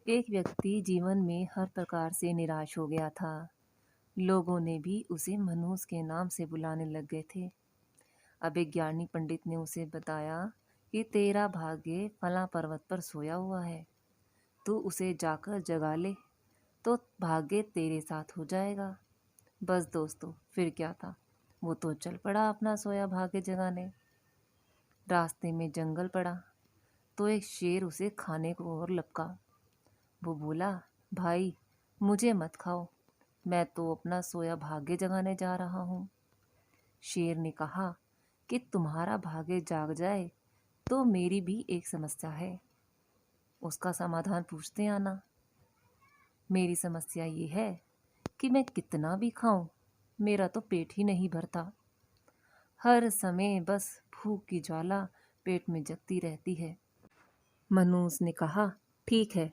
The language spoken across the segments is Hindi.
एक व्यक्ति जीवन में हर प्रकार से निराश हो गया था। लोगों ने भी उसे मनहूस के नाम से बुलाने लग गए थे। अब एक ज्ञानी पंडित ने उसे बताया कि तेरा भाग्य फला पर्वत पर सोया हुआ है। तू उसे जाकर जगा ले तो भाग्य तेरे साथ हो जाएगा। बस दोस्तों, फिर क्या था, वो तो चल पड़ा अपना सोया भाग्य जगाने। रास्ते में जंगल पड़ा तो एक शेर उसे खाने को और लपका। वो बोला, भाई मुझे मत खाओ, मैं तो अपना सोया भाग्य जगाने जा रहा हूँ। शेर ने कहा कि तुम्हारा भाग्य जाग जाए तो मेरी भी एक समस्या है, उसका समाधान पूछते आना। मेरी समस्या ये है कि मैं कितना भी खाऊं, मेरा तो पेट ही नहीं भरता। हर समय बस भूख की ज्वाला पेट में जगती रहती है। मनूस ने कहा, ठीक है।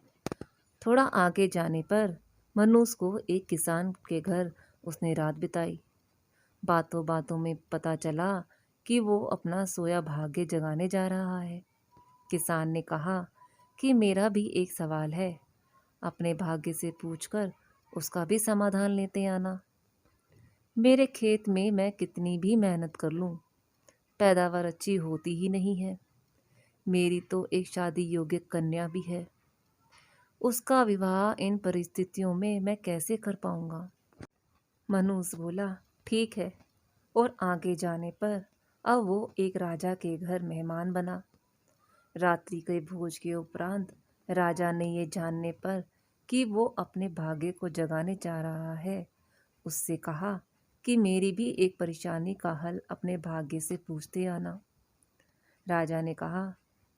थोड़ा आगे जाने पर मनूस को एक किसान के घर उसने रात बिताई। बातों बातों में पता चला कि वो अपना सोया भाग्य जगाने जा रहा है। किसान ने कहा कि मेरा भी एक सवाल है, अपने भाग्य से पूछकर उसका भी समाधान लेते आना। मेरे खेत में मैं कितनी भी मेहनत कर लूं, पैदावार अच्छी होती ही नहीं है। मेरी तो एक शादी योग्य कन्या भी है, उसका विवाह इन परिस्थितियों में मैं कैसे कर पाऊंगा। मनूस बोला, ठीक है। और आगे जाने पर अब वो एक राजा के घर मेहमान बना। रात्रि के भोज के उपरांत राजा ने ये जानने पर कि वो अपने भाग्य को जगाने जा रहा है, उससे कहा कि मेरी भी एक परेशानी का हल अपने भाग्य से पूछते आना। राजा ने कहा,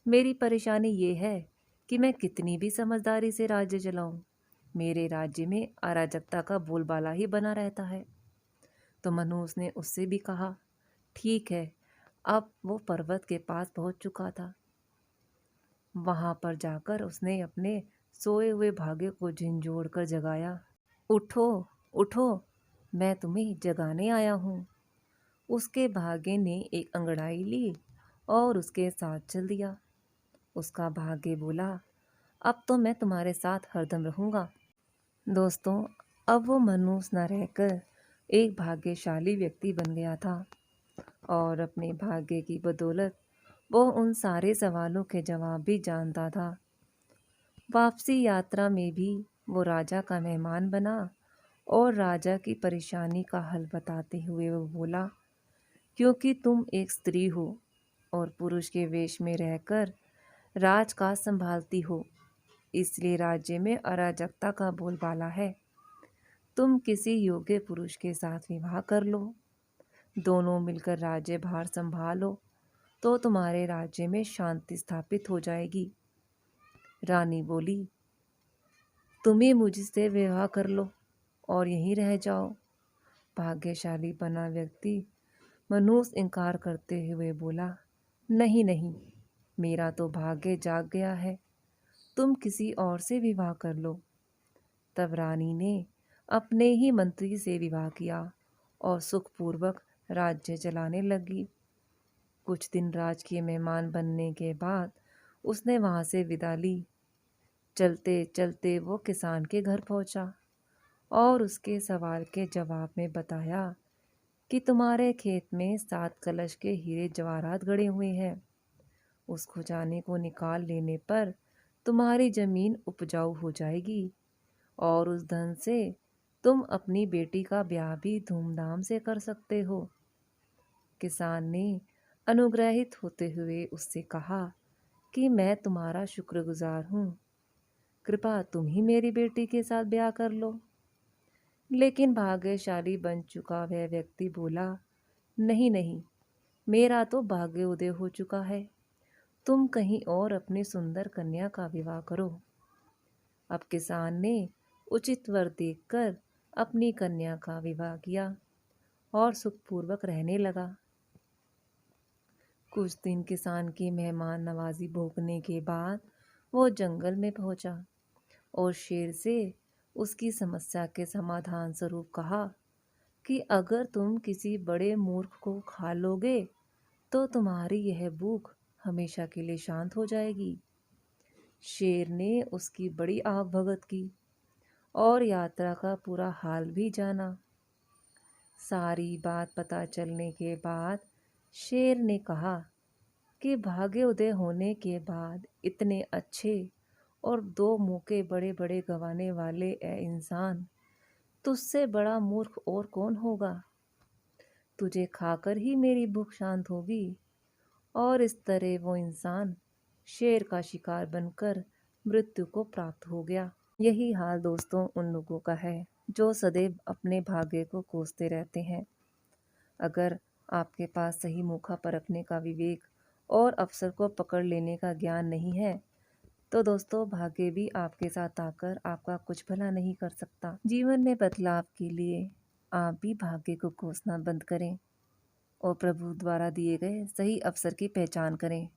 मेरी परेशानी ये है कि मैं कितनी भी समझदारी से राज्य चलाऊं, मेरे राज्य में अराजकता का बोलबाला ही बना रहता है। तो मनूस ने उससे भी कहा, ठीक है। अब वो पर्वत के पास पहुंच चुका था। वहां पर जाकर उसने अपने सोए हुए भाग्य को झिंझोड़ कर जगाया। उठो, उठो, मैं तुम्हें जगाने आया हूँ। उसके भाग्य ने एक अंगड़ाई ली और उसके साथ चल दिया। उसका भाग्य बोला, अब तो मैं तुम्हारे साथ हरदम रहूंगा। दोस्तों, अब वो मनूस न रहकर एक भाग्यशाली व्यक्ति बन गया था और अपने भाग्य की बदौलत वो उन सारे सवालों के जवाब भी जानता था। वापसी यात्रा में भी वो राजा का मेहमान बना और राजा की परेशानी का हल बताते हुए वो बोला, क्योंकि तुम एक स्त्री हो और पुरुष के वेश में रहकर राजकाज संभालती हो, इसलिए राज्य में अराजकता का बोलबाला है। तुम किसी योग्य पुरुष के साथ विवाह कर लो, दोनों मिलकर राज्य भार संभालो तो तुम्हारे राज्य में शांति स्थापित हो जाएगी। रानी बोली, तुम्हें मुझसे विवाह कर लो और यहीं रह जाओ। भाग्यशाली बना व्यक्ति मनूस इनकार करते हुए बोला, नहीं नहीं, मेरा तो भाग्य जाग गया है, तुम किसी और से विवाह कर लो। तब रानी ने अपने ही मंत्री से विवाह किया और सुखपूर्वक राज्य चलाने लगी। कुछ दिन राजकीय मेहमान बनने के बाद उसने वहां से विदा ली। चलते चलते वो किसान के घर पहुंचा और उसके सवाल के जवाब में बताया कि तुम्हारे खेत में 7 कलश के हीरे जवाहरात गड़े हुए हैं। उस खजाने को निकाल लेने पर तुम्हारी जमीन उपजाऊ हो जाएगी और उस धन से तुम अपनी बेटी का ब्याह भी धूमधाम से कर सकते हो। किसान ने अनुग्रहित होते हुए उससे कहा कि मैं तुम्हारा शुक्रगुजार हूँ, कृपा तुम ही मेरी बेटी के साथ ब्याह कर लो। लेकिन भाग्यशाली बन चुका वह व्यक्ति बोला, नहीं नहीं, मेरा तो भाग्य उदय हो चुका है, तुम कहीं और अपनी सुंदर कन्या का विवाह करो। अब किसान ने उचित वर देखकर अपनी कन्या का विवाह किया और सुखपूर्वक रहने लगा। कुछ दिन किसान की मेहमान नवाजी भोगने के बाद वो जंगल में पहुंचा और शेर से उसकी समस्या के समाधान स्वरूप कहा कि अगर तुम किसी बड़े मूर्ख को खा लोगे तो तुम्हारी यह भूख हमेशा के लिए शांत हो जाएगी। शेर ने उसकी बड़ी आवभगत की और यात्रा का पूरा हाल भी जाना। सारी बात पता चलने के बाद शेर ने कहा कि भाग्य उदय होने के बाद इतने अच्छे और दो मौके बड़े बड़े गंवाने वाले ए इंसान, तुझसे बड़ा मूर्ख और कौन होगा। तुझे खाकर ही मेरी भूख शांत होगी। और इस तरह वो इंसान शेर का शिकार बनकर मृत्यु को प्राप्त हो गया। यही हाल दोस्तों उन लोगों का है जो सदैव अपने भाग्य को कोसते रहते हैं। अगर आपके पास सही मौका परखने का विवेक और अवसर को पकड़ लेने का ज्ञान नहीं है, तो दोस्तों भाग्य भी आपके साथ आकर आपका कुछ भला नहीं कर सकता। जीवन में बदलाव के लिए आप भी भाग्य को कोसना बंद करें और प्रभु द्वारा दिए गए सही अवसर की पहचान करें।